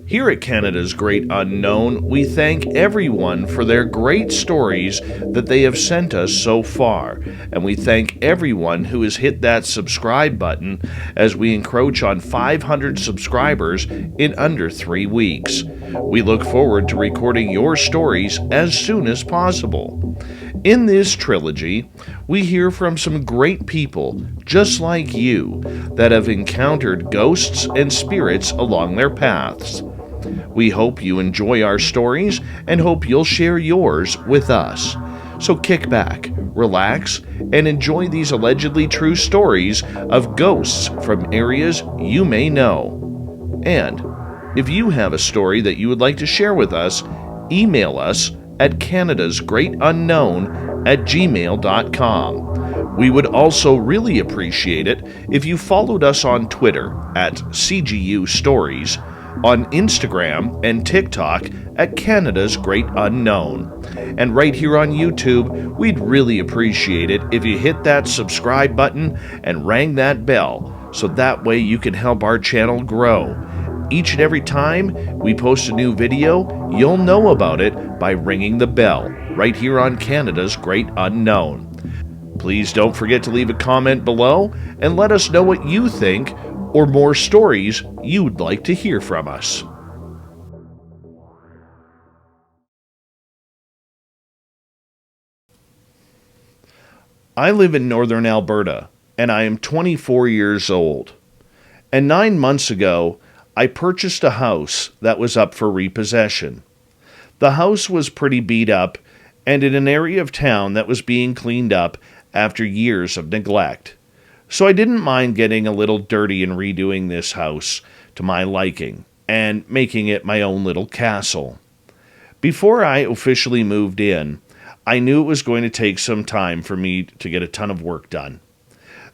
Here at Canada's Great Unknown, we thank everyone for their great stories that they have sent us so far, and we thank everyone who has hit that subscribe button as we encroach on 500 subscribers in under 3 weeks. We look forward to recording your stories as soon as possible. In this trilogy, we hear from some great people just like you that have encountered ghosts and spirits along their paths. We hope you enjoy our stories and hope you'll share yours with us. So kick back, relax, and enjoy these allegedly true stories of ghosts from areas you may know. And if you have a story that you would like to share with us, email us at canadasgreatunknown@gmail.com. We would also really appreciate it if you followed us on Twitter at CGU Stories, on Instagram and TikTok at Canada's Great Unknown. And right here on YouTube, we'd really appreciate it if you hit that subscribe button and rang that bell, so that way you can help our channel grow. Each and every time we post a new video, you'll know about it by ringing the bell right here on Canada's Great Unknown. Please don't forget to leave a comment below and let us know what you think or more stories you'd like to hear from us. I live in northern Alberta, and I am 24 years old. And 9 months ago, I purchased a house that was up for repossession. The house was pretty beat up and in an area of town that was being cleaned up after years of neglect. So I didn't mind getting a little dirty and redoing this house to my liking and making it my own little castle. Before I officially moved in, I knew it was going to take some time for me to get a ton of work done.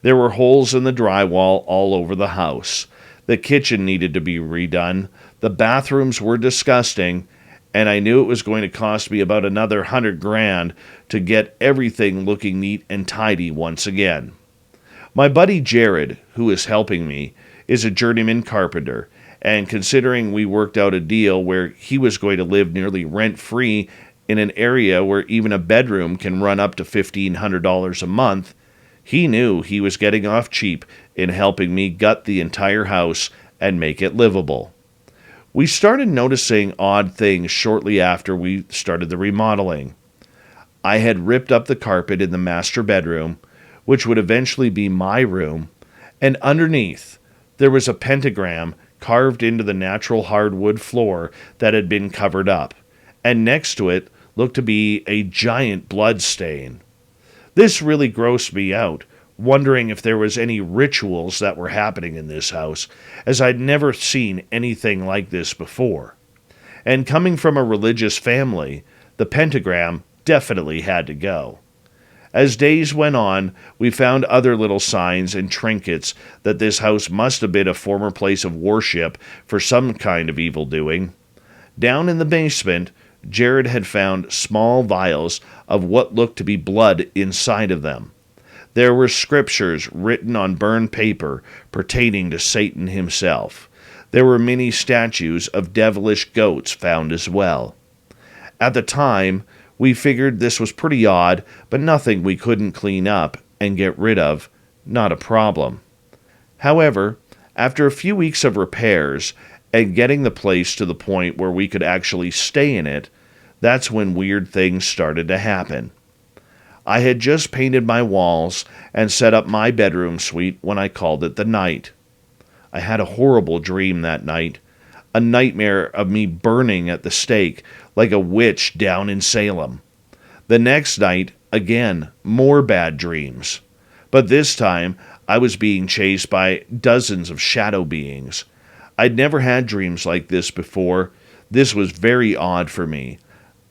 There were holes in the drywall all over the house. The kitchen needed to be redone. The bathrooms were disgusting, and I knew it was going to cost me about another $100,000 to get everything looking neat and tidy once again. My buddy Jared, who is helping me, is a journeyman carpenter, and considering we worked out a deal where he was going to live nearly rent-free in an area where even a bedroom can run up to $1,500 a month, he knew he was getting off cheap in helping me gut the entire house and make it livable. We started noticing odd things shortly after we started the remodeling. I had ripped up the carpet in the master bedroom, which would eventually be my room, and underneath there was a pentagram carved into the natural hardwood floor that had been covered up, and next to it looked to be a giant blood stain. This really grossed me out, wondering if there was any rituals that were happening in this house, as I'd never seen anything like this before. And coming from a religious family, the pentagram definitely had to go. As days went on, we found other little signs and trinkets that this house must have been a former place of worship for some kind of evildoing. Down in the basement, Jared had found small vials of what looked to be blood inside of them. There were scriptures written on burned paper pertaining to Satan himself. There were many statues of devilish goats found as well. At the time, we figured this was pretty odd, but nothing we couldn't clean up and get rid of, not a problem. However, after a few weeks of repairs and getting the place to the point where we could actually stay in it, that's when weird things started to happen. I had just painted my walls and set up my bedroom suite when I called it the night. I had a horrible dream that night, a nightmare of me burning at the stake like a witch down in Salem. The next night, again, more bad dreams. But this time, I was being chased by dozens of shadow beings. I'd never had dreams like this before. This was very odd for me.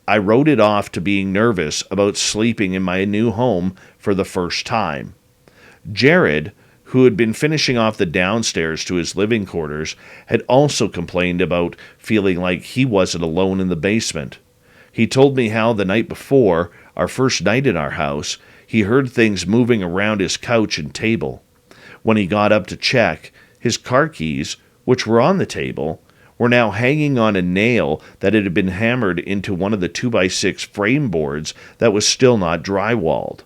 I wrote it off to being nervous about sleeping in my new home for the first time. Jared, who had been finishing off the downstairs to his living quarters, had also complained about feeling like he wasn't alone in the basement. He told me how the night before, our first night in our house, he heard things moving around his couch and table. When he got up to check, his car keys, which were on the table, were now hanging on a nail that had been hammered into one of the 2x6 frame boards that was still not drywalled.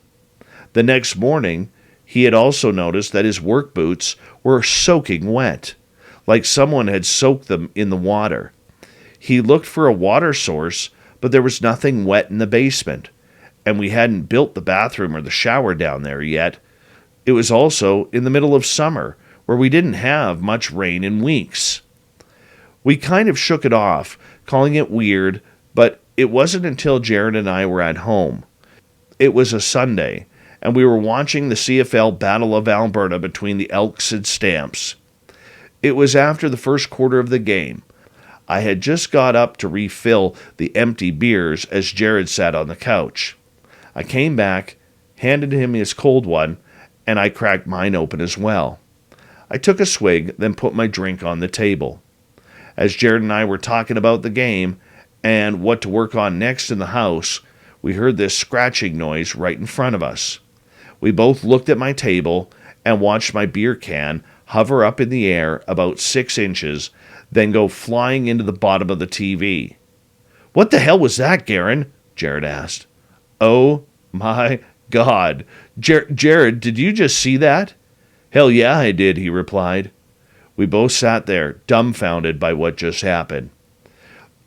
The next morning, he had also noticed that his work boots were soaking wet, like someone had soaked them in the water. He looked for a water source, but there was nothing wet in the basement, and we hadn't built the bathroom or the shower down there yet. It was also in the middle of summer, where we didn't have much rain in weeks. We kind of shook it off, calling it weird, but it wasn't until Jared and I were at home. It was a Sunday, and we were watching the CFL Battle of Alberta between the Elks and Stamps. It was after the first quarter of the game. I had just got up to refill the empty beers as Jared sat on the couch. I came back, handed him his cold one, and I cracked mine open as well. I took a swig, then put my drink on the table. As Jared and I were talking about the game and what to work on next in the house, we heard this scratching noise right in front of us. We both looked at my table and watched my beer can hover up in the air about 6 inches, then go flying into the bottom of the TV. "What the hell was that, Garen?" Jared asked. "Oh my God. Jared, did you just see that?" "Hell yeah, I did," he replied. We both sat there, dumbfounded by what just happened.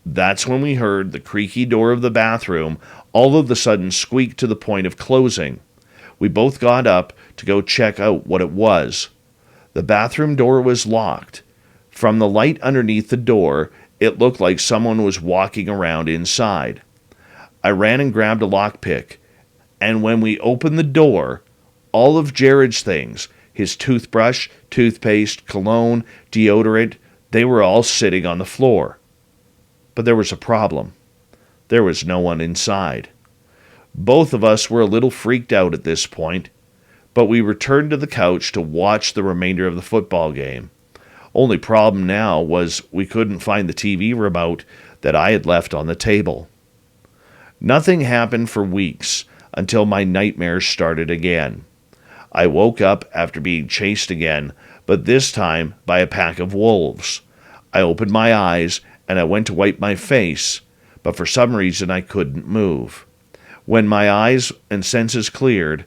That's when we heard the creaky door of the bathroom all of a sudden squeak to the point of closing. We both got up to go check out what it was. The bathroom door was locked. From the light underneath the door, it looked like someone was walking around inside. I ran and grabbed a lockpick, and when we opened the door, all of Jared's things, his toothbrush, toothpaste, cologne, deodorant, they were all sitting on the floor. But there was a problem. There was no one inside. Both of us were a little freaked out at this point, but we returned to the couch to watch the remainder of the football game. Only problem now was we couldn't find the TV remote that I had left on the table. Nothing happened for weeks until my nightmares started again. I woke up after being chased again, but this time by a pack of wolves. I opened my eyes and I went to wipe my face, but for some reason I couldn't move. When my eyes and senses cleared,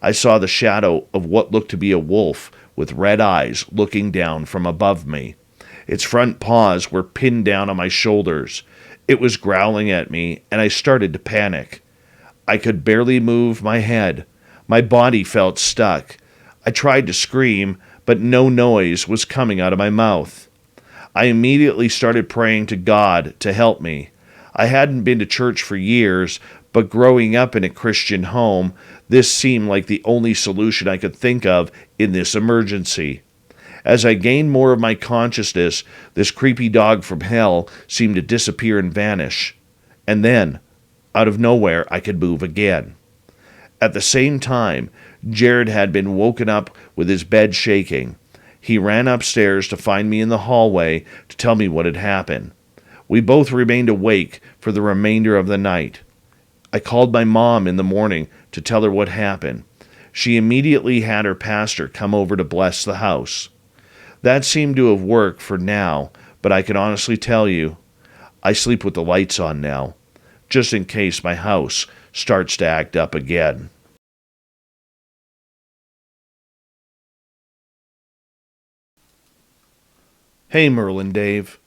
I saw the shadow of what looked to be a wolf with red eyes looking down from above me. Its front paws were pinned down on my shoulders. It was growling at me, and I started to panic. I could barely move my head. My body felt stuck. I tried to scream, but no noise was coming out of my mouth. I immediately started praying to God to help me. I hadn't been to church for years, but growing up in a Christian home, this seemed like the only solution I could think of in this emergency. As I gained more of my consciousness, this creepy dog from hell seemed to disappear and vanish. And then, out of nowhere, I could move again. At the same time, Jared had been woken up with his bed shaking. He ran upstairs to find me in the hallway to tell me what had happened. We both remained awake for the remainder of the night. I called my mom in the morning to tell her what happened. She immediately had her pastor come over to bless the house. That seemed to have worked for now, but I can honestly tell you, I sleep with the lights on now, just in case my house starts to act up again. Hey Merlin Dave,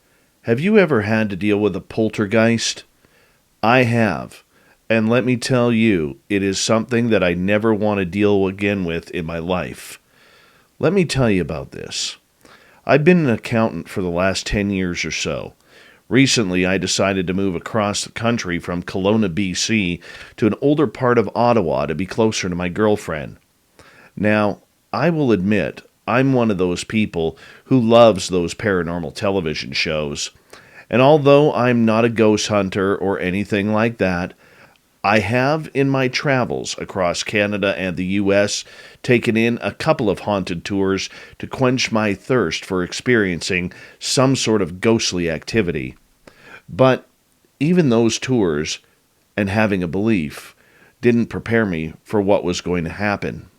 have you ever had to deal with a poltergeist? I have. And let me tell you, it is something that I never want to deal again with in my life. Let me tell you about this. I've been an accountant for the last 10 years or so. Recently, I decided to move across the country from Kelowna, BC, to an older part of Ottawa to be closer to my girlfriend. Now, I will admit, I'm one of those people who loves those paranormal television shows. And although I'm not a ghost hunter or anything like that, I have, in my travels across Canada and the U.S., taken in a couple of haunted tours to quench my thirst for experiencing some sort of ghostly activity. But even those tours, and having a belief, didn't prepare me for what was going to happen.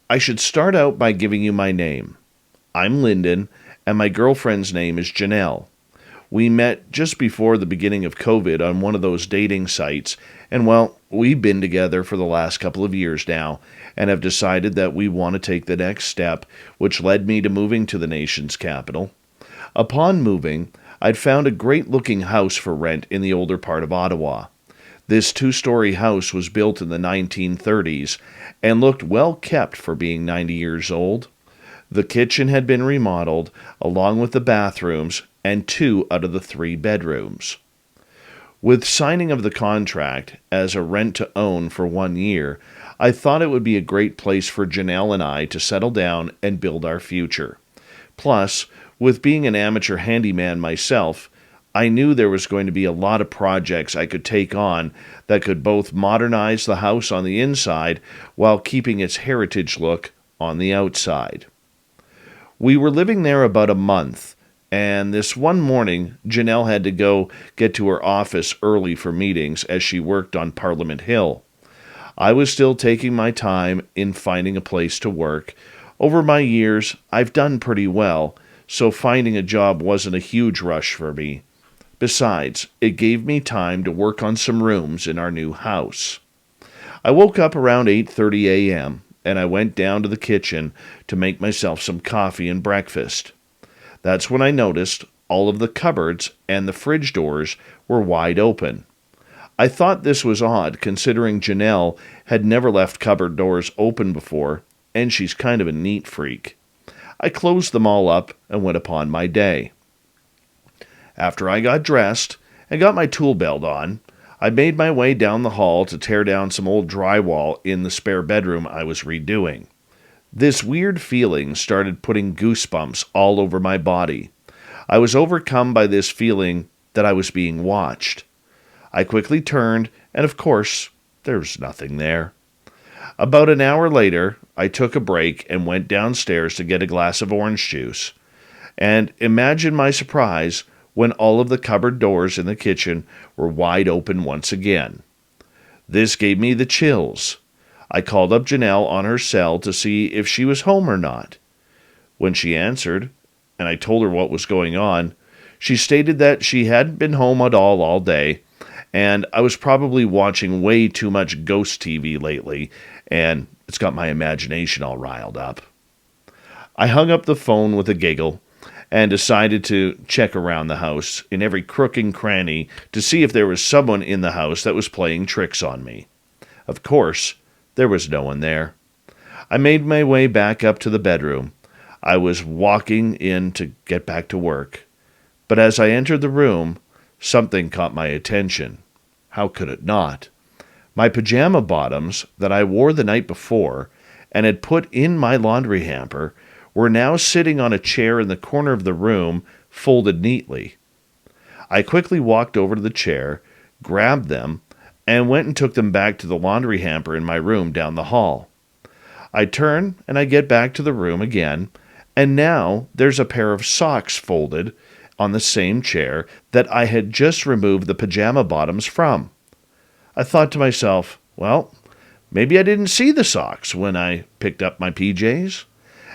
I should start out by giving you my name. I'm Lyndon, and my girlfriend's name is Janelle. We met just before the beginning of COVID on one of those dating sites, and well, we've been together for the last couple of years now and have decided that we want to take the next step, which led me to moving to the nation's capital. Upon moving, I'd found a great-looking house for rent in the older part of Ottawa. This two-story house was built in the 1930s and looked well kept for being 90 years old. The kitchen had been remodeled, along with the bathrooms and 2 out of the 3 bedrooms. With signing of the contract as a rent-to-own for 1 year, I thought it would be a great place for Janelle and I to settle down and build our future. Plus, with being an amateur handyman myself, I knew there was going to be a lot of projects I could take on that could both modernize the house on the inside while keeping its heritage look on the outside. We were living there about a month, and this one morning, Janelle had to go get to her office early for meetings as she worked on Parliament Hill. I was still taking my time in finding a place to work. Over my years, I've done pretty well, so finding a job wasn't a huge rush for me. Besides, it gave me time to work on some rooms in our new house. I woke up around 8:30 a.m., and I went down to the kitchen to make myself some coffee and breakfast. That's when I noticed all of the cupboards and the fridge doors were wide open. I thought this was odd considering Janelle had never left cupboard doors open before, and she's kind of a neat freak. I closed them all up and went upon my day. After I got dressed and got my tool belt on, I made my way down the hall to tear down some old drywall in the spare bedroom I was redoing. This weird feeling started putting goosebumps all over my body. I was overcome by this feeling that I was being watched. I quickly turned, and of course, there was nothing there. About an hour later, I took a break and went downstairs to get a glass of orange juice. And imagine my surprise when all of the cupboard doors in the kitchen were wide open once again. This gave me the chills. I called up Janelle on her cell to see if she was home or not. When she answered, and I told her what was going on, she stated that she hadn't been home at all day, and I was probably watching way too much ghost TV lately, and it's got my imagination all riled up. I hung up the phone with a giggle and decided to check around the house in every crook and cranny to see if there was someone in the house that was playing tricks on me. Of course, there was no one there. I made my way back up to the bedroom. I was walking in to get back to work. But as I entered the room, something caught my attention. How could it not? My pajama bottoms that I wore the night before and had put in my laundry hamper were now sitting on a chair in the corner of the room, folded neatly. I quickly walked over to the chair, grabbed them, and went and took them back to the laundry hamper in my room down the hall. I turn and I get back to the room again, and now there's a pair of socks folded on the same chair that I had just removed the pajama bottoms from. I thought to myself, well, maybe I didn't see the socks when I picked up my PJs.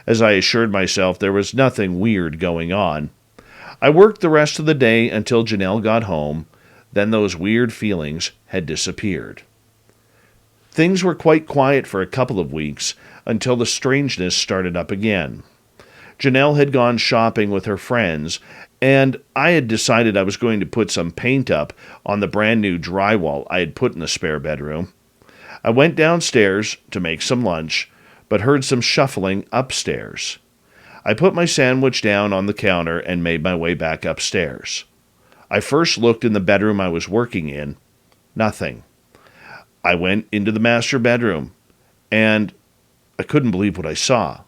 As I assured myself there was nothing weird going on. I worked the rest of the day until Janelle got home. Then those weird feelings had disappeared. Things were quite quiet for a couple of weeks until the strangeness started up again. Janelle had gone shopping with her friends, and I had decided I was going to put some paint up on the brand new drywall I had put in the spare bedroom. I went downstairs to make some lunch, but heard some shuffling upstairs. I put my sandwich down on the counter and made my way back upstairs. I first looked in the bedroom I was working in. Nothing. I went into the master bedroom, and I couldn't believe what I saw.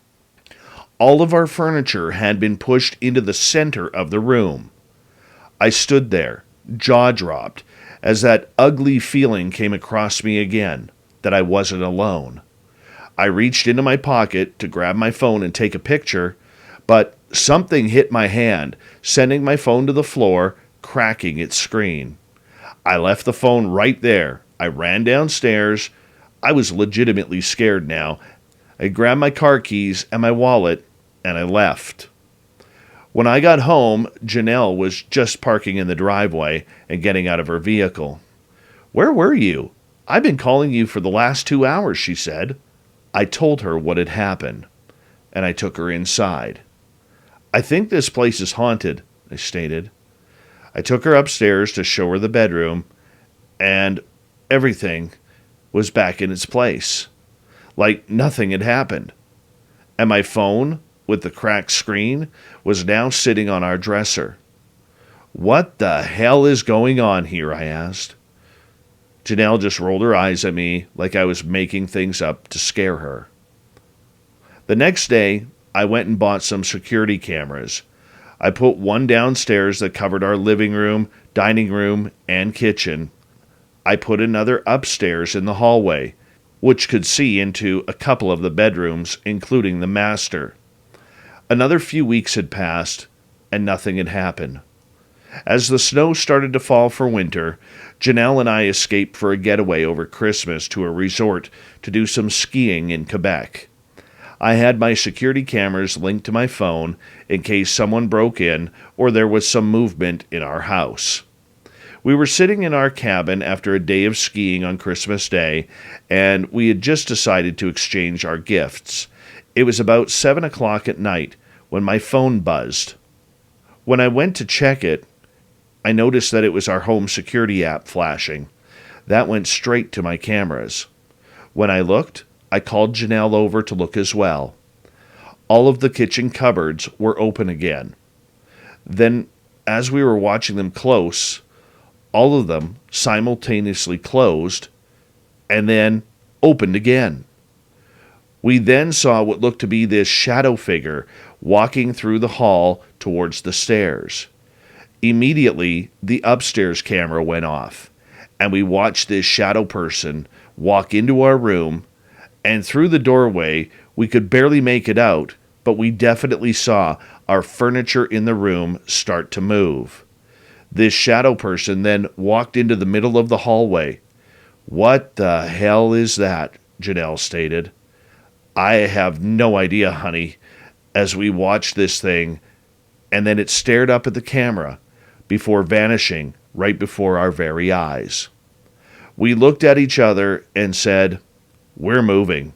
All of our furniture had been pushed into the center of the room. I stood there, jaw-dropped, as that ugly feeling came across me again, that I wasn't alone. I reached into my pocket to grab my phone and take a picture, but something hit my hand, sending my phone to the floor, cracking its screen. I left the phone right there. I ran downstairs. I was legitimately scared now. I grabbed my car keys and my wallet, and I left. When I got home, Janelle was just parking in the driveway and getting out of her vehicle. "Where were you? I've been calling you for the last 2 hours," she said. I told her what had happened, and I took her inside. "I think this place is haunted," I stated. I took her upstairs to show her the bedroom, and everything was back in its place, like nothing had happened. And my phone, with the cracked screen, was now sitting on our dresser. "What the hell is going on here?" I asked. Janelle just rolled her eyes at me like I was making things up to scare her. The next day, I went and bought some security cameras. I put one downstairs that covered our living room, dining room, and kitchen. I put another upstairs in the hallway, which could see into a couple of the bedrooms, including the master. Another few weeks had passed, and nothing had happened. As the snow started to fall for winter, Janelle and I escaped for a getaway over Christmas to a resort to do some skiing in Quebec. I had my security cameras linked to my phone in case someone broke in or there was some movement in our house. We were sitting in our cabin after a day of skiing on Christmas Day, and we had just decided to exchange our gifts. It was about 7 o'clock at night when my phone buzzed. When I went to check it, I noticed that it was our home security app flashing. That went straight to my cameras. When I looked, I called Janelle over to look as well. All of the kitchen cupboards were open again. Then, as we were watching them close, all of them simultaneously closed and then opened again. We then saw what looked to be this shadow figure walking through the hall towards the stairs. Immediately, the upstairs camera went off, and we watched this shadow person walk into our room, and through the doorway, we could barely make it out, but we definitely saw our furniture in the room start to move. This shadow person then walked into the middle of the hallway. "What the hell is that?" Janelle stated. "I have no idea, honey," as we watched this thing, and then it stared up at the camera before vanishing right before our very eyes. We looked at each other and said, "We're moving."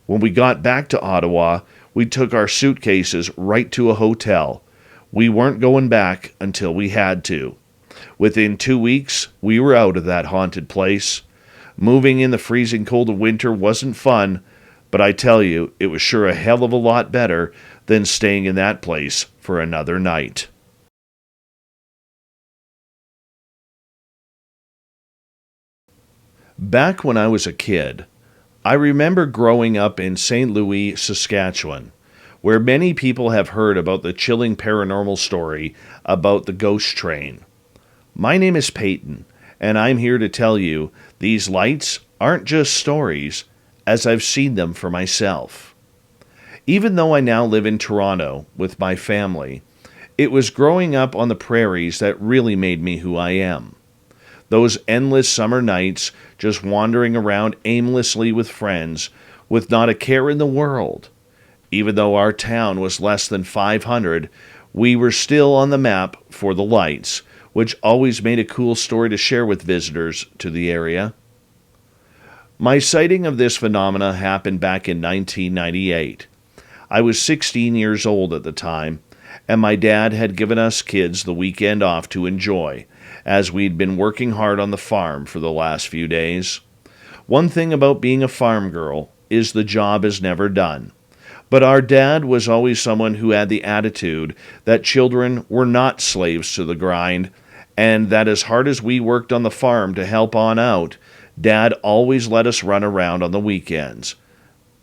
When we got back to Ottawa, we took our suitcases right to a hotel. We weren't going back until we had to. Within 2 weeks, we were out of that haunted place. Moving in the freezing cold of winter wasn't fun, but I tell you, it was sure a hell of a lot better than staying in that place for another night. Back when I was a kid, I remember growing up in St. Louis, Saskatchewan, where many people have heard about the chilling paranormal story about the ghost train. My name is Peyton, and I'm here to tell you these lights aren't just stories, as I've seen them for myself. Even though I now live in Toronto with my family, it was growing up on the prairies that really made me who I am. Those endless summer nights just wandering around aimlessly with friends with not a care in the world. Even though our town was less than 500, we were still on the map for the lights, which always made a cool story to share with visitors to the area. My sighting of this phenomena happened back in 1998. I was 16 years old at the time, and my dad had given us kids the weekend off to enjoy, as we'd been working hard on the farm for the last few days. One thing about being a farm girl is the job is never done. But our dad was always someone who had the attitude that children were not slaves to the grind, and that as hard as we worked on the farm to help on out, Dad always let us run around on the weekends.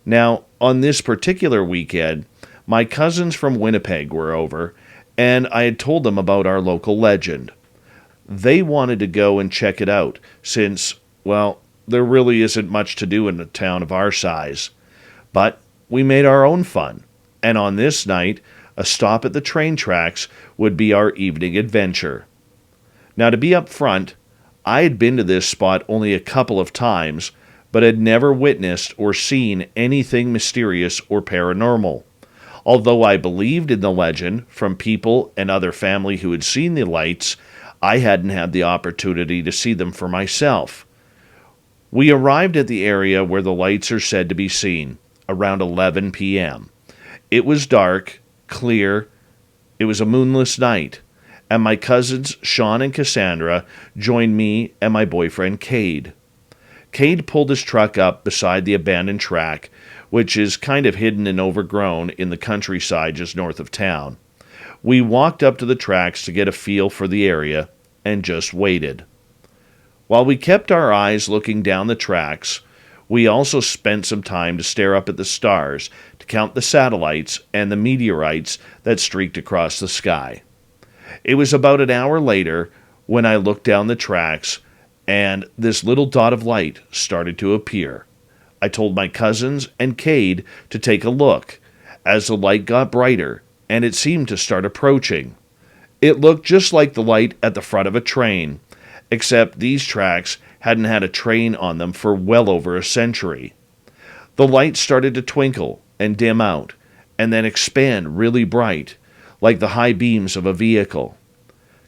Now, on this particular weekend, my cousins from Winnipeg were over, and I had told them about our local legend. They wanted to go and check it out, since, well, there really isn't much to do in a town of our size. But we made our own fun, and on this night, a stop at the train tracks would be our evening adventure. Now, to be up front, I had been to this spot only a couple of times, but had never witnessed or seen anything mysterious or paranormal. Although I believed in the legend from people and other family who had seen the lights, I hadn't had the opportunity to see them for myself. We arrived at the area where the lights are said to be seen, around 11 p.m. It was dark, clear, it was a moonless night, and my cousins Sean and Cassandra joined me and my boyfriend Cade. Cade pulled his truck up beside the abandoned track, which is kind of hidden and overgrown in the countryside just north of town. We walked up to the tracks to get a feel for the area and just waited. While we kept our eyes looking down the tracks, we also spent some time to stare up at the stars to count the satellites and the meteorites that streaked across the sky. It was about an hour later when I looked down the tracks and this little dot of light started to appear. I told my cousins and Cade to take a look as the light got brighter and it seemed to start approaching. It looked just like the light at the front of a train, except these tracks hadn't had a train on them for well over a century. The light started to twinkle and dim out, and then expand really bright, like the high beams of a vehicle.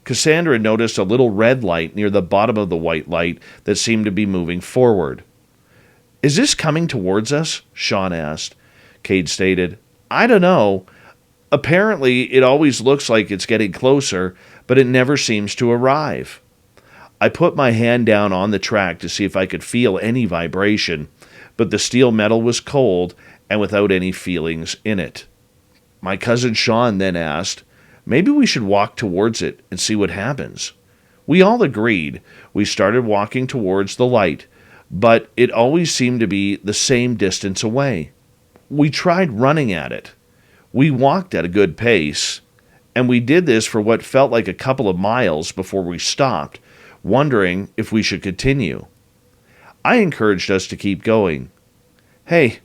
Cassandra noticed a little red light near the bottom of the white light that seemed to be moving forward. "Is this coming towards us?" Sean asked. Cade stated, "I don't know. Apparently, it always looks like it's getting closer, but it never seems to arrive." I put my hand down on the track to see if I could feel any vibration, but the steel metal was cold and without any feelings in it. My cousin Sean then asked, "Maybe we should walk towards it and see what happens." We all agreed. We started walking towards the light, but it always seemed to be the same distance away. We tried running at it. We walked at a good pace, and we did this for what felt like a couple of miles before we stopped, wondering if we should continue. I encouraged us to keep going. "Hey,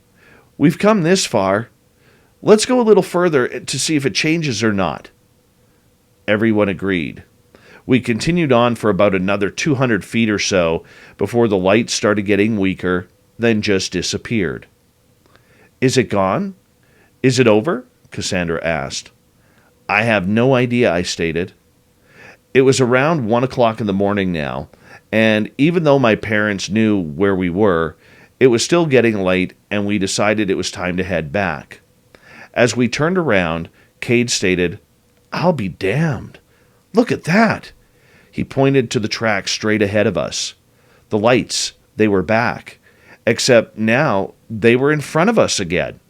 we've come this far. Let's go a little further to see if it changes or not." Everyone agreed. We continued on for about another 200 feet or so before the light started getting weaker, then just disappeared. "Is it gone? Is it over?" Cassandra asked. "I have no idea," I stated. It was around 1 o'clock in the morning now, and even though my parents knew where we were, it was still getting late, and we decided it was time to head back. As we turned around, Cade stated, "I'll be damned. Look at that." He pointed to the track straight ahead of us. The lights, they were back, except now they were in front of us again.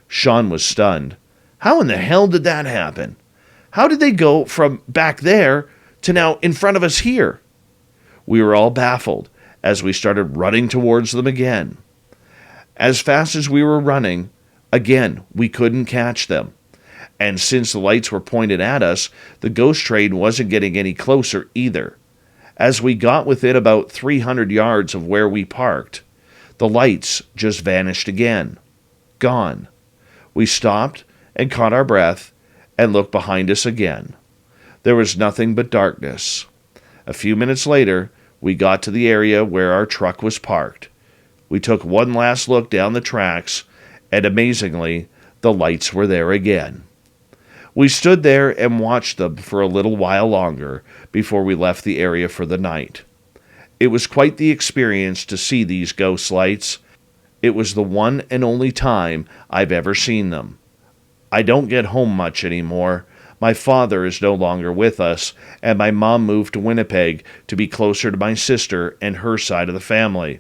Sean was stunned. "How in the hell did that happen? How did they go from back there to now in front of us here?" We were all baffled as we started running towards them again. As fast as we were running, again, we couldn't catch them. And since the lights were pointed at us, the ghost train wasn't getting any closer either. As we got within about 300 yards of where we parked, the lights just vanished again. Gone. We stopped and caught our breath and looked behind us again. There was nothing but darkness. A few minutes later, we got to the area where our truck was parked. We took one last look down the tracks, and amazingly, the lights were there again. We stood there and watched them for a little while longer before we left the area for the night. It was quite the experience to see these ghost lights. It was the one and only time I've ever seen them. I don't get home much anymore. My father is no longer with us, and my mom moved to Winnipeg to be closer to my sister and her side of the family.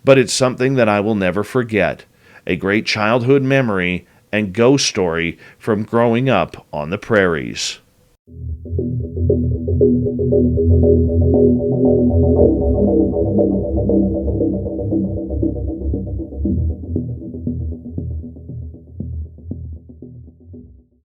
But it's something that I will never forget, a great childhood memory and ghost story from growing up on the prairies.